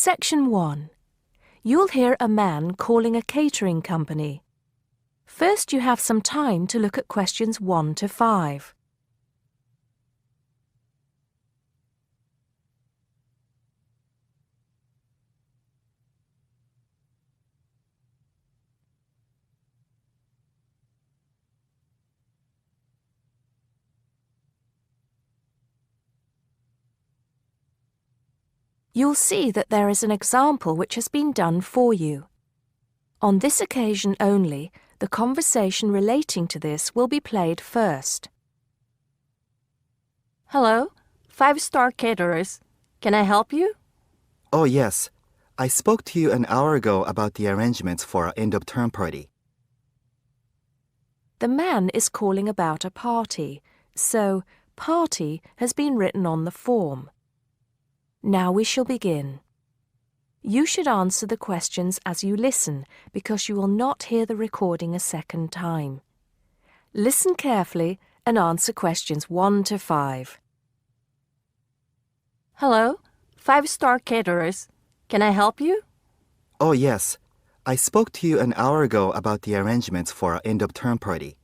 Section 1. You'll hear a man calling a catering company. First, you have some time to look at questions 1 to 5. You'll see that there is an example which has been done for you. On this occasion only, the conversation relating to this will be played first. Hello, 5-star caterers. Can I help you? Oh, yes. I spoke to you an hour ago about the arrangements for our end-of-term party. The man is calling about a party, so party has been written on the form. Now we shall begin. You should answer the questions as you listen because you will not hear the recording a second time. Listen carefully and answer questions 1 to 5. Hello, 5-star caterers. Can I help you? Oh, yes. I spoke to you an hour ago about the arrangements for our end-of-term party.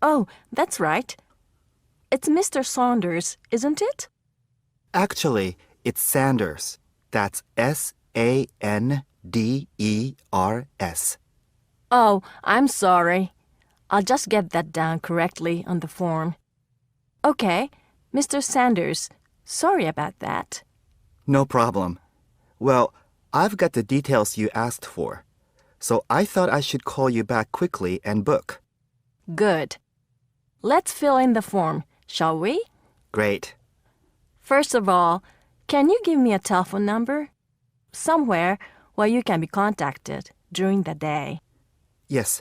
Oh, that's right. It's Mr. Saunders, isn't it? Actually, it's Sanders. That's S-A-N-D-E-R-S. Oh, I'm sorry. I'll just get that down correctly on the form. Okay, Mr. Sanders, sorry about that. No problem. Well, I've got the details you asked for, so I thought I should call you back quickly and book. Good. Let's fill in the form, shall we? Great. First of all, can you give me a telephone number? Somewhere where you can be contacted during the day. Yes,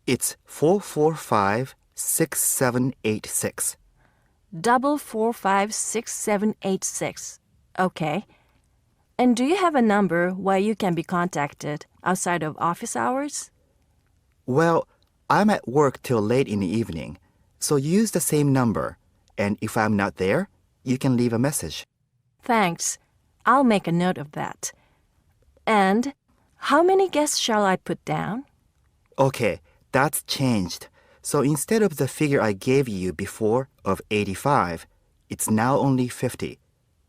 it's 445-6786. 445-6786. Okay. And do you have a number where you can be contacted outside of office hours? Well, I'm at work till late in the evening, so use the same number, and if I'm not there, you can leave a message. Thanks. I'll make a note of that. And how many guests shall I put down? Okay, that's changed. So instead of the figure I gave you before of 85, it's now only 50.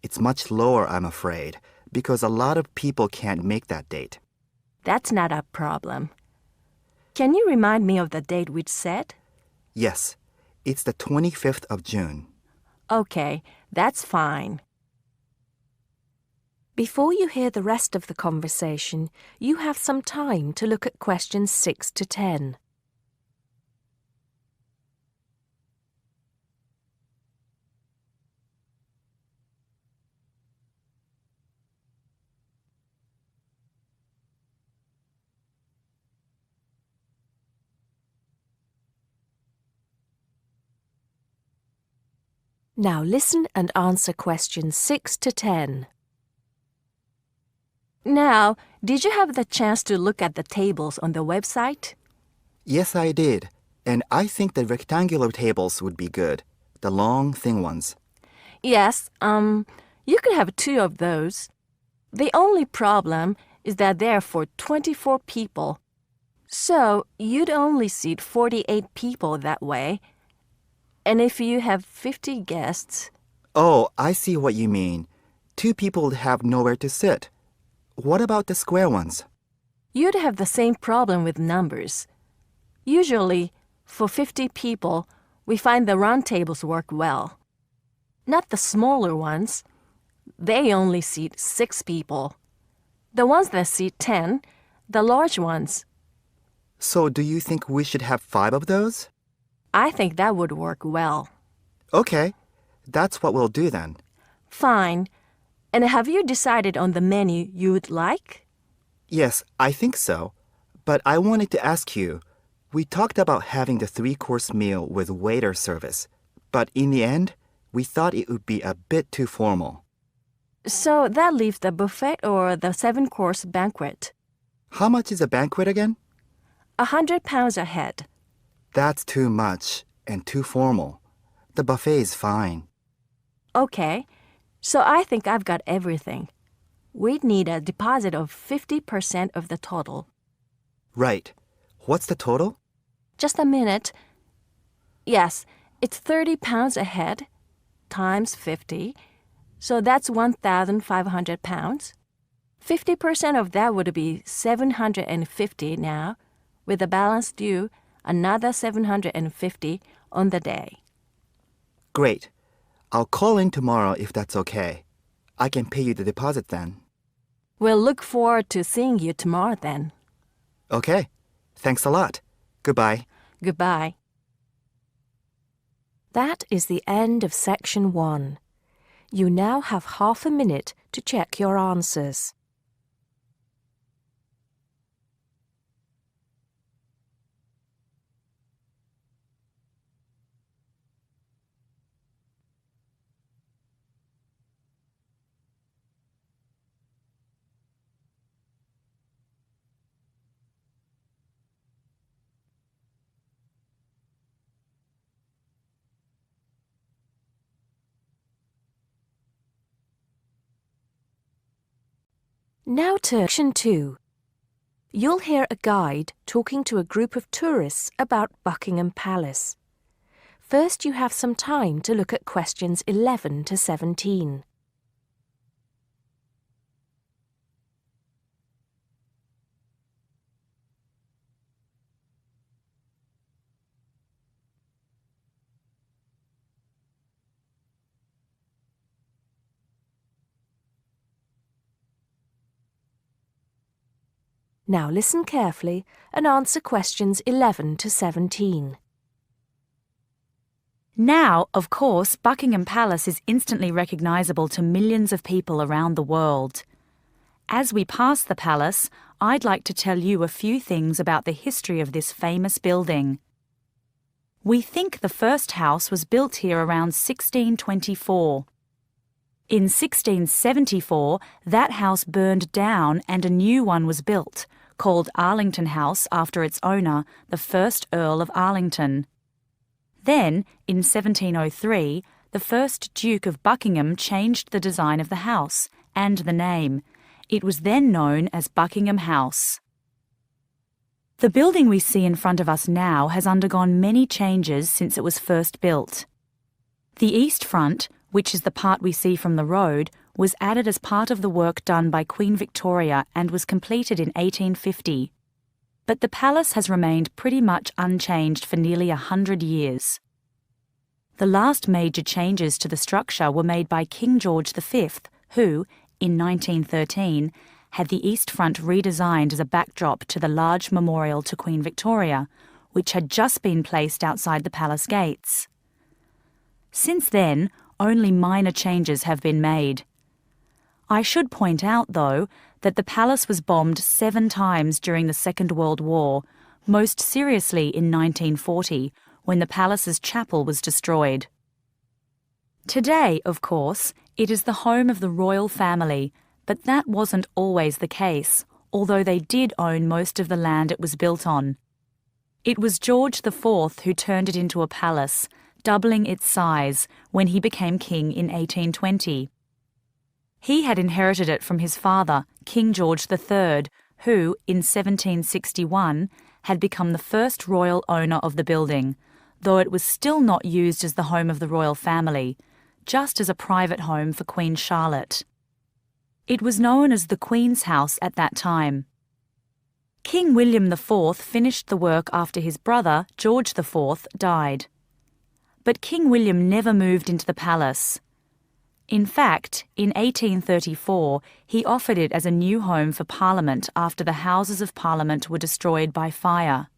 It's much lower, I'm afraid, because a lot of people can't make that date. That's not a problem. Can you remind me of the date we'd set? Yes, it's the 25th of June. Okay, that's fine. Before you hear the rest of the conversation, you have some time to look at questions 6 to 10. Now listen and answer questions 6 to 10. Now, did you have the chance to look at the tables on the website? Yes, I did. And I think the rectangular tables would be good. The long, thin ones. Yes, you could have 2 of those. The only problem is that they're for 24 people. So you'd only seat 48 people that way. And if you have 50 guests... Oh, I see what you mean. 2 people would have nowhere to sit. What about the square ones? You'd have the same problem with numbers. Usually, for 50 people, we find the round tables work well. Not the smaller ones. They only seat 6 people. The ones that seat 10, the large ones. So do you think we should have 5 of those? I think that would work well. Okay, that's what we'll do then. Fine. And have you decided on the menu you would like? Yes, I think so. But I wanted to ask you, we talked about having the 3-course meal with waiter service, but in the end, we thought it would be a bit too formal. So that leaves the buffet or the 7-course banquet. How much is a banquet again? £100 a head. That's too much and too formal. The buffet is fine. Okay, so I think I've got everything. we'd need a deposit of 50% of the total. Right. What's the total? Just a minute. Yes, it's £30 a head times 50, so that's £1,500. 50% of that would be $750 now, with the balance due another $750 on the day. Great. I'll call in tomorrow if that's okay. I can pay you the deposit then. We'll look forward to seeing you tomorrow then. Okay. Thanks a lot. Goodbye. Goodbye. That is the end of section 1. You now have half a minute to check your answers. Now to section 2. You'll hear a guide talking to a group of tourists about Buckingham Palace. First, you have some time to look at questions 11 to 17. Now listen carefully and answer questions 11 to 17. Now, of course, Buckingham Palace is instantly recognisable to millions of people around the world. As we pass the palace, I'd like to tell you a few things about the history of this famous building. We think the first house was built here around 1624. In 1674, that house burned down and a new one was built, called Arlington House after its owner, the first Earl of Arlington. Then, in 1703, the first Duke of Buckingham changed the design of the house and the name. It was then known as Buckingham House. The building we see in front of us now has undergone many changes since it was first built. The east front, which is the part we see from the road, was added as part of the work done by Queen Victoria and was completed in 1850. But the palace has remained pretty much unchanged for nearly 100 years. The last major changes to the structure were made by King George V, who, in 1913, had the east front redesigned as a backdrop to the large memorial to Queen Victoria, which had just been placed outside the palace gates. Since then, only minor changes have been made. I should point out, though, that the palace was bombed 7 times during the Second World War, most seriously in 1940, when the palace's chapel was destroyed. Today, of course, it is the home of the royal family, but that wasn't always the case, although they did own most of the land it was built on. It was George IV who turned it into a palace, doubling its size when he became king in 1820. He had inherited it from his father, King George III, who, in 1761, had become the first royal owner of the building, though it was still not used as the home of the royal family, just as a private home for Queen Charlotte. It was known as the Queen's House at that time. King William IV finished the work after his brother, George IV, died. But King William never moved into the palace. In fact, in 1834, he offered it as a new home for Parliament after the Houses of Parliament were destroyed by fire.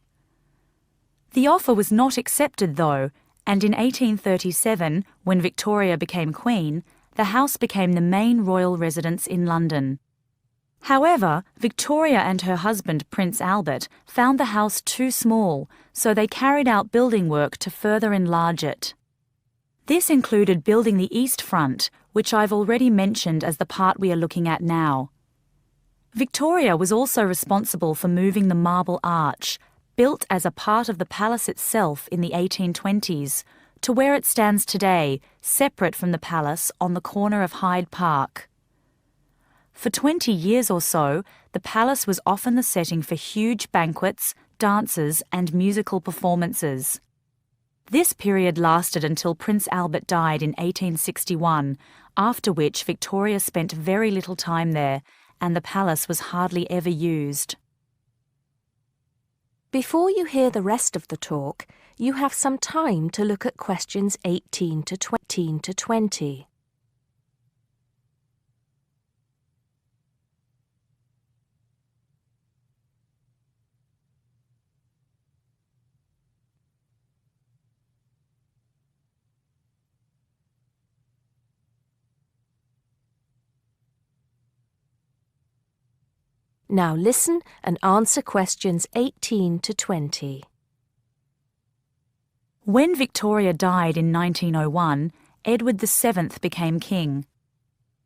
The offer was not accepted, though, and in 1837, when Victoria became Queen, the house became the main royal residence in London. However, Victoria and her husband, Prince Albert, found the house too small, so they carried out building work to further enlarge it. This included building the east front, which I've already mentioned as the part we are looking at now. Victoria was also responsible for moving the Marble Arch, built as a part of the palace itself in the 1820s, to where it stands today, separate from the palace on the corner of Hyde Park. For 20 years or so, the palace was often the setting for huge banquets, dances, and musical performances. This period lasted until Prince Albert died in 1861, after which Victoria spent very little time there, and the palace was hardly ever used. Before you hear the rest of the talk, you have some time to look at questions 18 to 20. Now listen and answer questions 18 to 20. When Victoria died in 1901, Edward VII became king.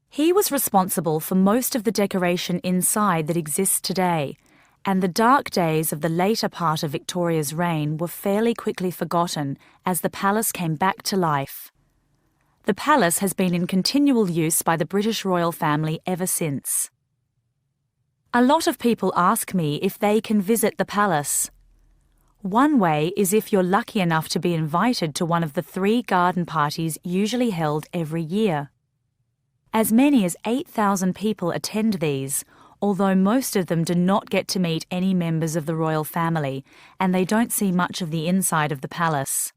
He was responsible for most of the decoration inside that exists today, and the dark days of the later part of Victoria's reign were fairly quickly forgotten as the palace came back to life. The palace has been in continual use by the British royal family ever since. A lot of people ask me if they can visit the palace. One way is if you're lucky enough to be invited to one of the 3 garden parties usually held every year. As many as 8,000 people attend these, although most of them do not get to meet any members of the royal family, and they don't see much of the inside of the palace.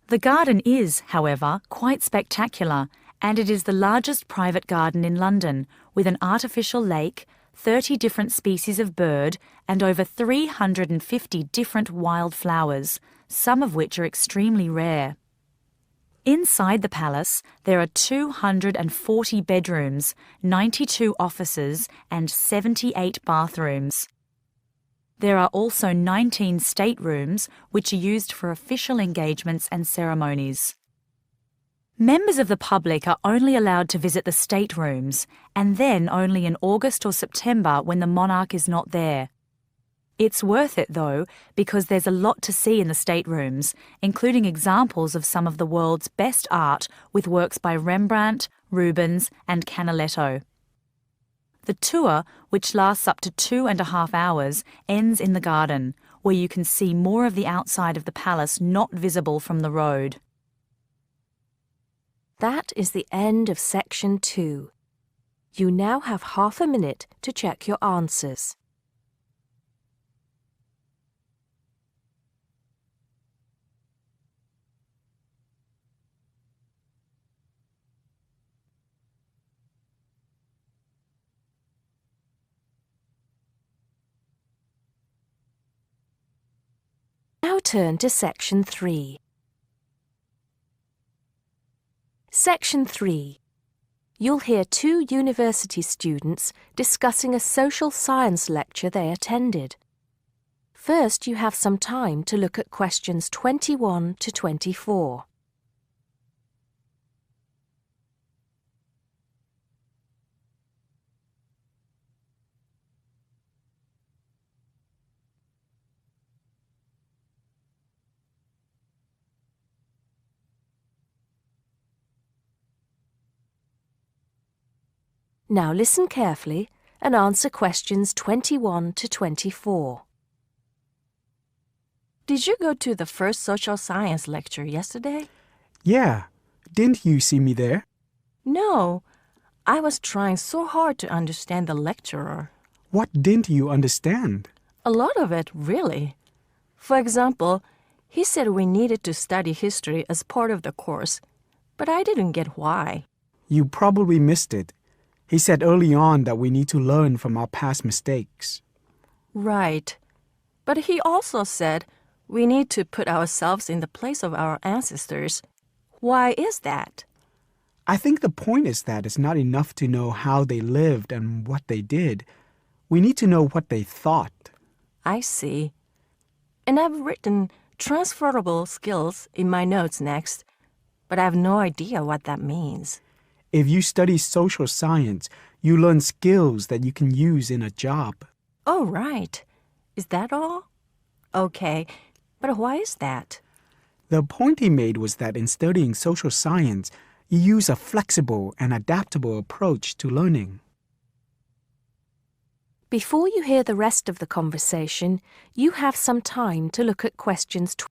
The garden is, however, quite spectacular, and it is the largest private garden in London, with an artificial lake, 30 different species of bird, and over 350 different wild flowers, some of which are extremely rare. Inside the palace, there are 240 bedrooms, 92 offices, and 78 bathrooms. There are also 19 staterooms, which are used for official engagements and ceremonies. Members of the public are only allowed to visit the staterooms, and then only in August or September when the monarch is not there. It's worth it, though, because there's a lot to see in the staterooms, including examples of some of the world's best art with works by Rembrandt, Rubens, and Canaletto. The tour, which lasts up to 2.5 hours, ends in the garden, where you can see more of the outside of the palace not visible from the road. That is the end of section 2. You now have half a minute to check your answers. Now turn to section 3. Section 3. You'll hear 2 university students discussing a social science lecture they attended. First, you have some time to look at questions 21 to 24. Now listen carefully and answer questions 21 to 24. Did you go to the first social science lecture yesterday? Yeah. Didn't you see me there? No. I was trying so hard to understand the lecturer. What didn't you understand? A lot of it, really. For example, he said we needed to study history as part of the course, but I didn't get why. You probably missed it. He said early on that we need to learn from our past mistakes. Right. But he also said we need to put ourselves in the place of our ancestors. Why is that? I think the point is that it's not enough to know how they lived and what they did. We need to know what they thought. I see. And I've written transferable skills in my notes next, but I have no idea what that means. If you study social science, you learn skills that you can use in a job. Oh, right. Is that all? Okay, but why is that? The point he made was that in studying social science, you use a flexible and adaptable approach to learning. Before you hear the rest of the conversation, you have some time to look at questions 20.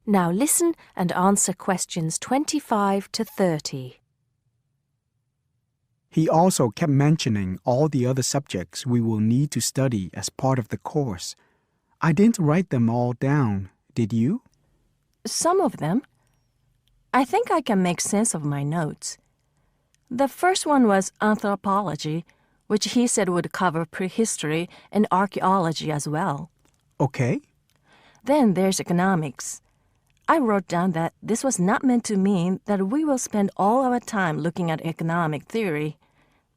Now listen and answer questions 25 to 30. He also kept mentioning all the other subjects we will need to study as part of the course. I didn't write them all down, did you? Some of them. I think I can make sense of my notes. The first one was anthropology, which he said would cover prehistory and archaeology as well. Okay. Then there's economics. I wrote down that this was not meant to mean that we will spend all our time looking at economic theory,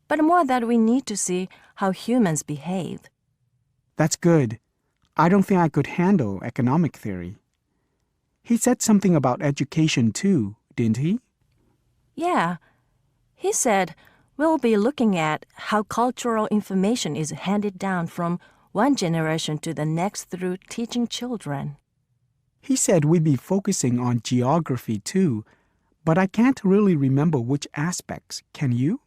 but more that we need to see how humans behave. That's good. I don't think I could handle economic theory. He said something about education too, didn't he? Yeah. He said we'll be looking at how cultural information is handed down from one generation to the next through teaching children. He said we'd be focusing on geography too, but I can't really remember which aspects. Can you?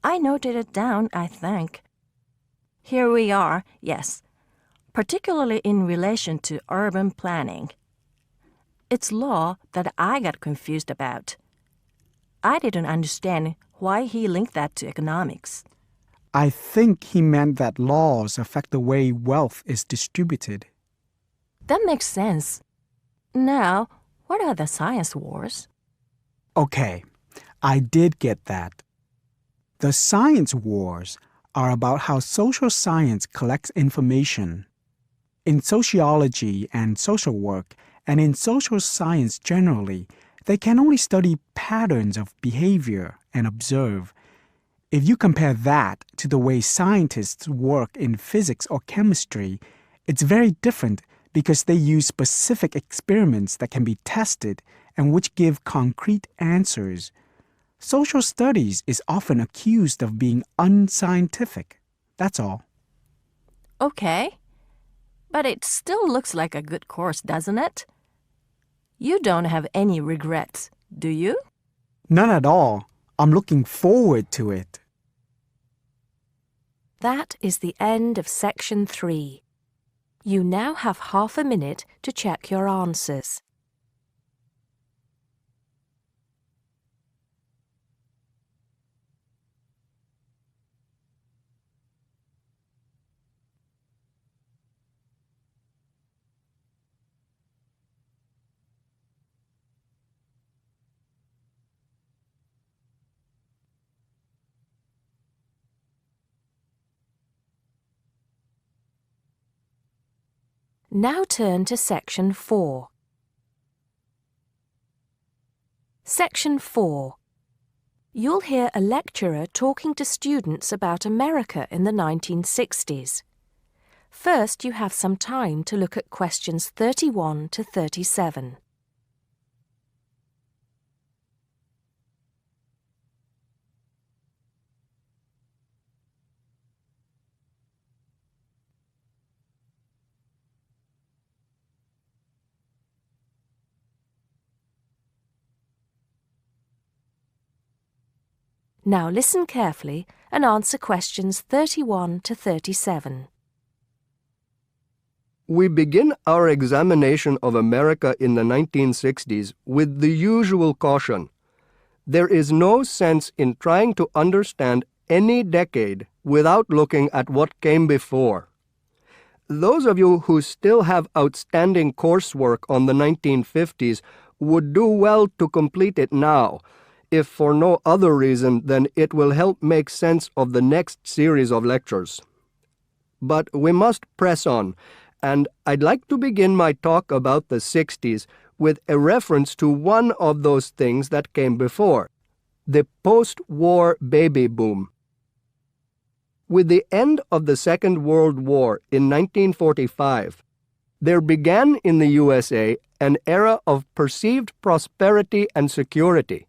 I noted it down, I think. Here we are, yes, particularly in relation to urban planning. It's law that I got confused about. I didn't understand why he linked that to economics. I think he meant that laws affect the way wealth is distributed. That makes sense. Now, what are the science wars? Okay, I did get that. The science wars are about how social science collects information. In sociology and social work, and in social science generally, they can only study patterns of behavior and observe. If you compare that to the way scientists work in physics or chemistry, it's very different because they use specific experiments that can be tested and which give concrete answers. Social studies is often accused of being unscientific. That's all. Okay. But it still looks like a good course, doesn't it? You don't have any regrets, do you? None at all. I'm looking forward to it. That is the end of section 3. You now have half a minute to check your answers. Now turn to section 4. Section 4. You'll hear a lecturer talking to students about America in the 1960s. First, you have some time to look at questions 31 to 37. Now listen carefully and answer questions 31 to 37. We begin our examination of America in the 1960s with the usual caution. There is no sense in trying to understand any decade without looking at what came before. Those of you who still have outstanding coursework on the 1950s would do well to complete it now, if for no other reason than it will help make sense of the next series of lectures. But we must press on, and I'd like to begin my talk about the 60s with a reference to one of those things that came before, the post-war baby boom. With the end of the Second World War in 1945, there began in the USA an era of perceived prosperity and security.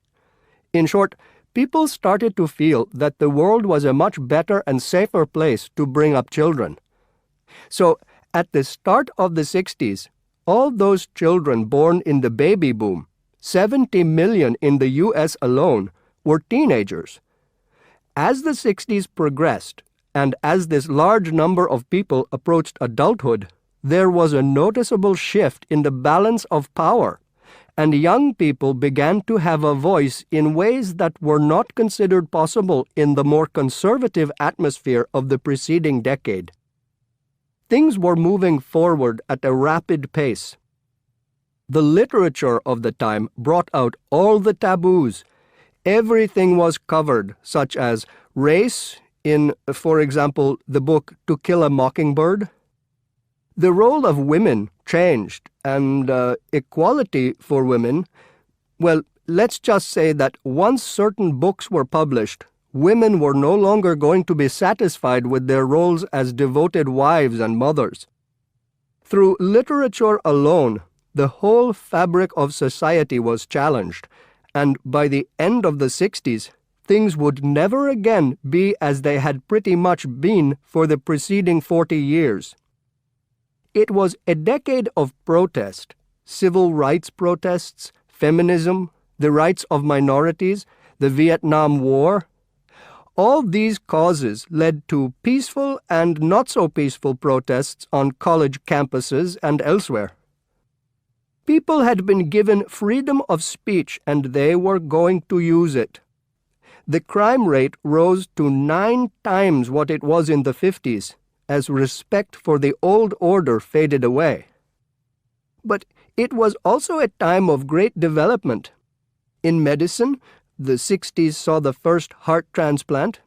In short, people started to feel that the world was a much better and safer place to bring up children. So, at the start of the 60s, all those children born in the baby boom, 70 million in the US alone, were teenagers. As the 60s progressed, and as this large number of people approached adulthood, there was a noticeable shift in the balance of power, and young people began to have a voice in ways that were not considered possible in the more conservative atmosphere of the preceding decade. Things were moving forward at a rapid pace. The literature of the time brought out all the taboos. Everything was covered, such as race in, for example, the book To Kill a Mockingbird. The role of women changed, and equality for women, well, let's just say that once certain books were published, women were no longer going to be satisfied with their roles as devoted wives and mothers. Through literature alone, the whole fabric of society was challenged, and by the end of the 60s, things would never again be as they had pretty much been for the preceding 40 years. It was a decade of protest, civil rights protests, feminism, the rights of minorities, the Vietnam War. All these causes led to peaceful and not so peaceful protests on college campuses and elsewhere. People had been given freedom of speech and they were going to use it. The crime rate rose to 9 times what it was in the 50s, as respect for the old order faded away. But it was also a time of great development. In medicine, the 60s saw the first heart transplant.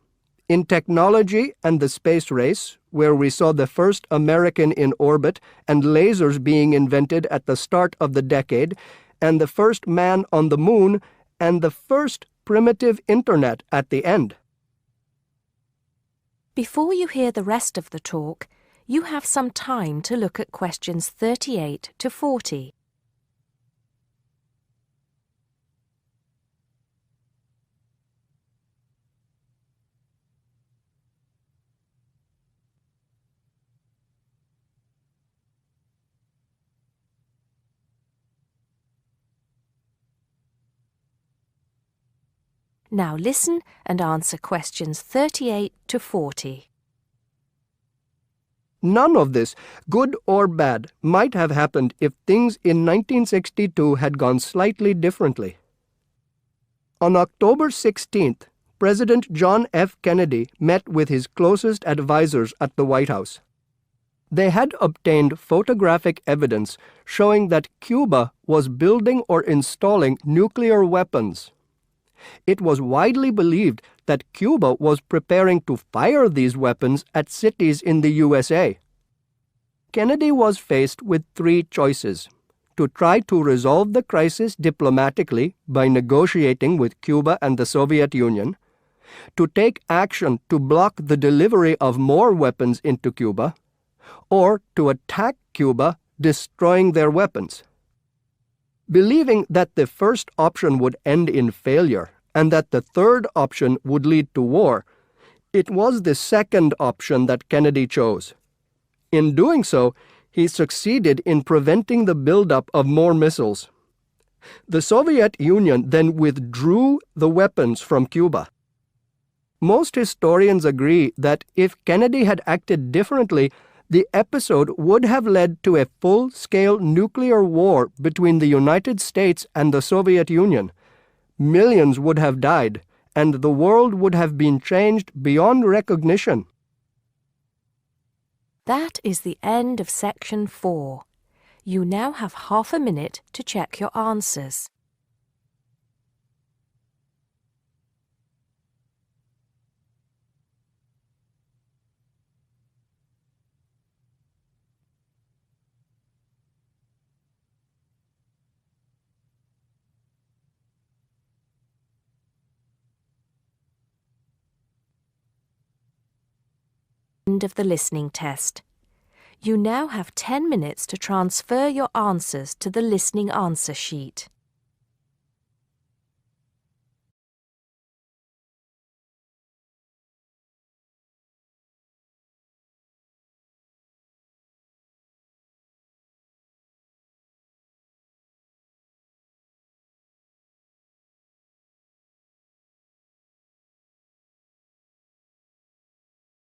In technology and the space race, where we saw the first American in orbit and lasers being invented at the start of the decade, and the first man on the moon, and the first primitive internet at the end. Before you hear the rest of the talk, you have some time to look at questions 38 to 40. Now listen and answer questions 38 to 40. None of this, good or bad, might have happened if things in 1962 had gone slightly differently. On October 16th, President John F. Kennedy met with his closest advisors at the White House. They had obtained photographic evidence showing that Cuba was building or installing nuclear weapons. It was widely believed that Cuba was preparing to fire these weapons at cities in the USA. Kennedy was faced with 3 choices: to try to resolve the crisis diplomatically by negotiating with Cuba and the Soviet Union, to take action to block the delivery of more weapons into Cuba, or to attack Cuba, destroying their weapons. Believing that the first option would end in failure and that the third option would lead to war, it was the second option that Kennedy chose. In doing so, he succeeded in preventing the buildup of more missiles. The Soviet Union then withdrew the weapons from Cuba. Most historians agree that if Kennedy had acted differently, the episode would have led to a full-scale nuclear war between the United States and the Soviet Union. Millions would have died, and the world would have been changed beyond recognition. That is the end of section 4. You now have half a minute to check your answers. End of the listening test. You now have 10 minutes to transfer your answers to the listening answer sheet.